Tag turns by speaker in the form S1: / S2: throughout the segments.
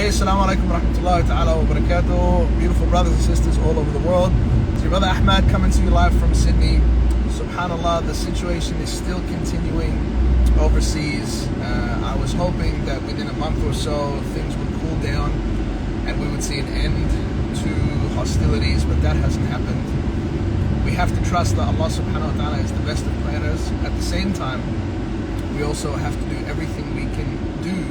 S1: Hey, assalamu alaikum wa rahmatullahi ta'ala wa barakatuh. Beautiful brothers and sisters all over the world. It's your brother Ahmad coming to you live from Sydney. SubhanAllah, the situation is still continuing overseas. I was hoping that within a month or so things would cool down and we would see an end to hostilities, but that hasn't happened. We have to trust that Allah subhanahu wa ta'ala is the best of planners. At the same time, we also have to do everything we can do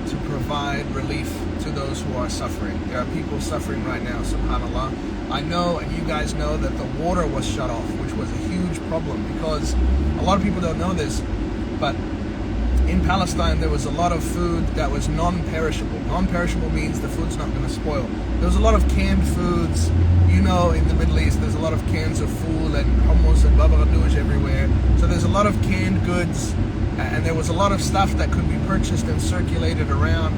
S1: to provide relief to those who are suffering. There are people suffering right now, subhanAllah. I know, and you guys know, that the water was shut off, which was a huge problem because a lot of people don't know this, but in Palestine there was a lot of food that was non-perishable. Non-perishable means the food's not going to spoil. There was a lot of canned foods. You know, in the Middle East there's a lot of cans of food and hummus and baba ganoush everywhere. So there's a lot of canned goods, and there was a lot of stuff that could be purchased and circulated around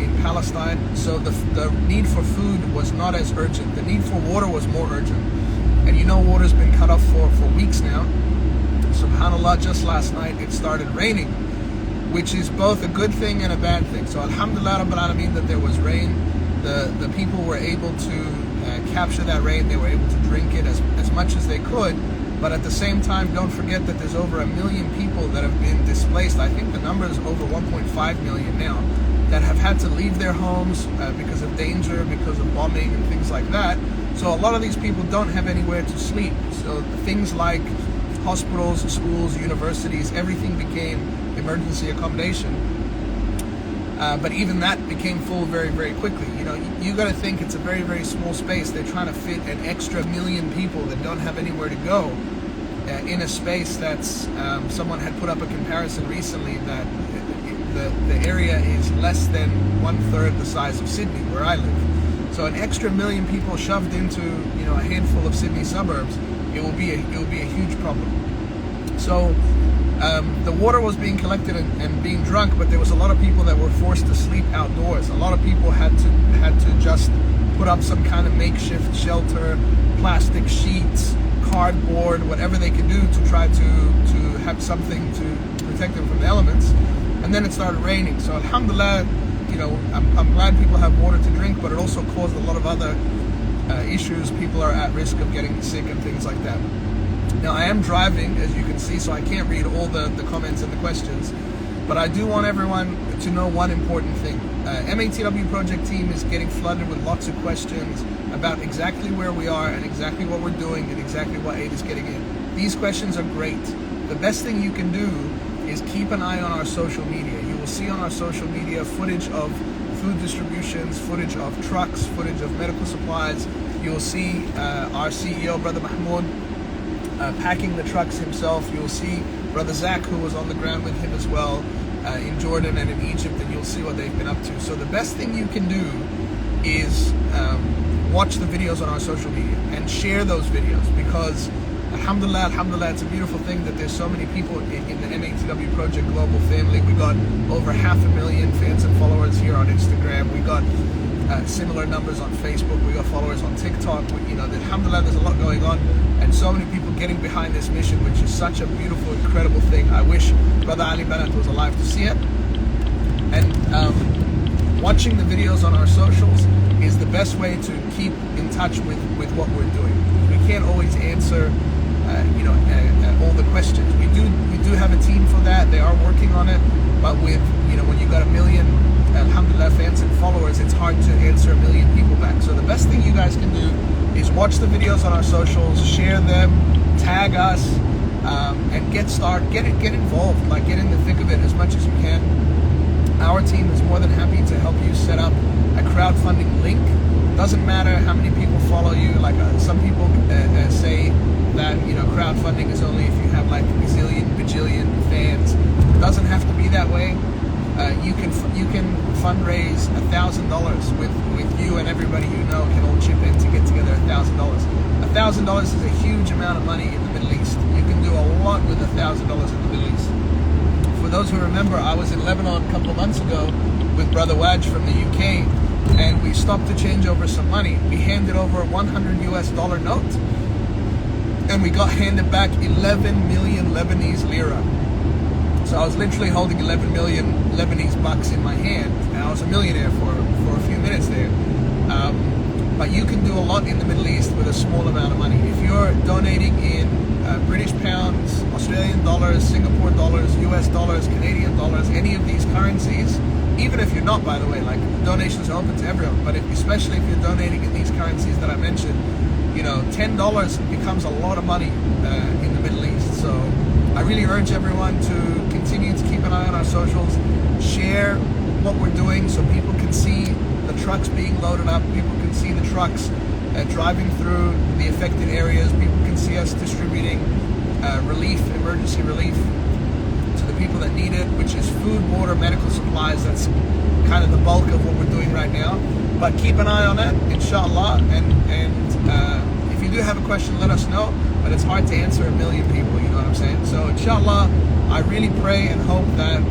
S1: in Palestine. So the need for food was not as urgent. The need for water was more urgent. And you know, water's been cut off for weeks now. SubhanAllah, just last night it started raining, which is both a good thing and a bad thing. So Alhamdulillah Rabbil Alameen that there was rain. The people were able to capture that rain. They were able to drink it as much as they could. But at the same time, don't forget that there's over 1 million people that have been displaced. I think the number is over 1.5 million now that have had to leave their homes because of danger, because of bombing and things like that. So a lot of these people don't have anywhere to sleep. So things like hospitals, schools, universities, everything became emergency accommodation. But even that became full very, very quickly. You know, you got to think it's a very, very small space. They're trying to fit an extra 1 million people that don't have anywhere to go in a space that's, someone had put up a comparison recently that the area is less than 1/3 the size of Sydney, where I live. So an extra 1 million people shoved into, you know, a handful of Sydney suburbs, it will be a huge problem. So the water was being collected and being drunk, but there was a lot of people that were forced to sleep outdoors. A lot of people had to just put up some kind of makeshift shelter, plastic sheets, cardboard, whatever they could do to try to have something to protect them from the elements. And then it started raining. So alhamdulillah, you know, I'm glad people have water to drink, but it also caused a lot of other issues. People are at risk of getting sick and things like that. Now, I am driving, as you can see, so I can't read all the comments and the questions, but I do want everyone to know one important thing. MATW project team is getting flooded with lots of questions about exactly where we are and exactly what we're doing and exactly what aid is getting in. These questions are great. The best thing you can do is keep an eye on our social media. You will see on our social media footage of food distributions, footage of trucks, footage of medical supplies. You'll see our CEO, Brother Mahmoud, packing the trucks himself. You'll see Brother Zach, who was on the ground with him as well, in Jordan and in Egypt, and you'll see what they've been up to. So the best thing you can do is watch the videos on our social media and share those videos, because alhamdulillah, it's a beautiful thing that there's so many people in the MATW Project Global family. We got over 500,000 fans and followers here on Instagram. We got similar numbers on Facebook. We got followers on TikTok. You know, alhamdulillah, there's a lot going on, and so many people getting behind this mission, which is such a beautiful, incredible thing. I wish Brother Ali Banat was alive to see it. And watching the videos on our socials is the best way to keep in touch with what we're doing. We can't always answer all the questions. We do have a team for that. They are working on it, but with, you know, when you got 1 million alhamdulillah fans and followers, it's hard to answer 1 million people back. So the best thing you guys can do is watch the videos on our socials, share them, tag us, and get involved, like get in the thick of it as much as you can. Our team is more than happy to help you set up a crowdfunding link. Doesn't matter how many people follow you. Like some people say that, you know, crowdfunding is only if you have like a bajillion fans. It doesn't have to be that way. You can fundraise $1,000 with you and everybody you know can all chip in to get together $1,000. $1,000 is a huge amount of money in the Middle East. You can do a lot with $1,000 in the Middle East. For those who remember, I was in Lebanon a couple of months ago with Brother Waj from the UK, and we stopped to change over some money. We handed over a $100 US note, and we got handed back 11 million Lebanese lira. So I was literally holding 11 million Lebanese bucks in my hand, and I was a millionaire for you can do a lot in the Middle East with a small amount of money. If you're donating in British pounds, Australian dollars, Singapore dollars, US dollars, Canadian dollars, any of these currencies, even if you're not, by the way, like donations are open to everyone, but especially if you're donating in these currencies that I mentioned, you know, $10 becomes a lot of money in the Middle East. So I really urge everyone to continue to keep an eye on our socials, share what we're doing so people can see the trucks being loaded up, people can see the trucks driving through the affected areas, people can see us distributing relief, emergency relief to the people that need it, which is food, water, medical supplies. That's kind of the bulk of what we're doing right now. But keep an eye on that, inshallah, and if you do have a question, let us know, but it's hard to answer a million people, you know what I'm saying? So inshallah, I really pray and hope that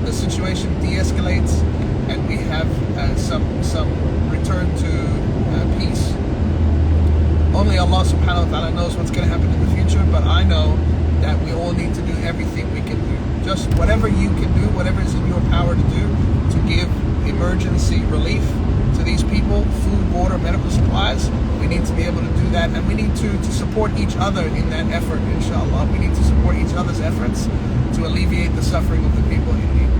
S1: the situation de-escalates and we have some return to peace. Only Allah subhanahu wa ta'ala knows what's going to happen in the future, but I know that we all need to do everything we can do. Just whatever you can do, whatever is in your power to do to give emergency relief to these people, food, water, medical supplies. We need to be able to do that, and we need to support each other in that effort, inshallah. We need to support each other's efforts to alleviate the suffering of the people in need.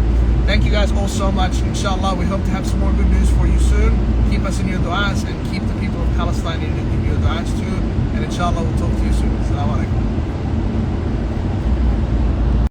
S1: Thank you guys all so much. Inshallah, we hope to have some more good news for you soon. Keep us in your du'as and keep the people of Palestine in your du'as too. And inshallah, we'll talk to you soon. Assalamu alaikum.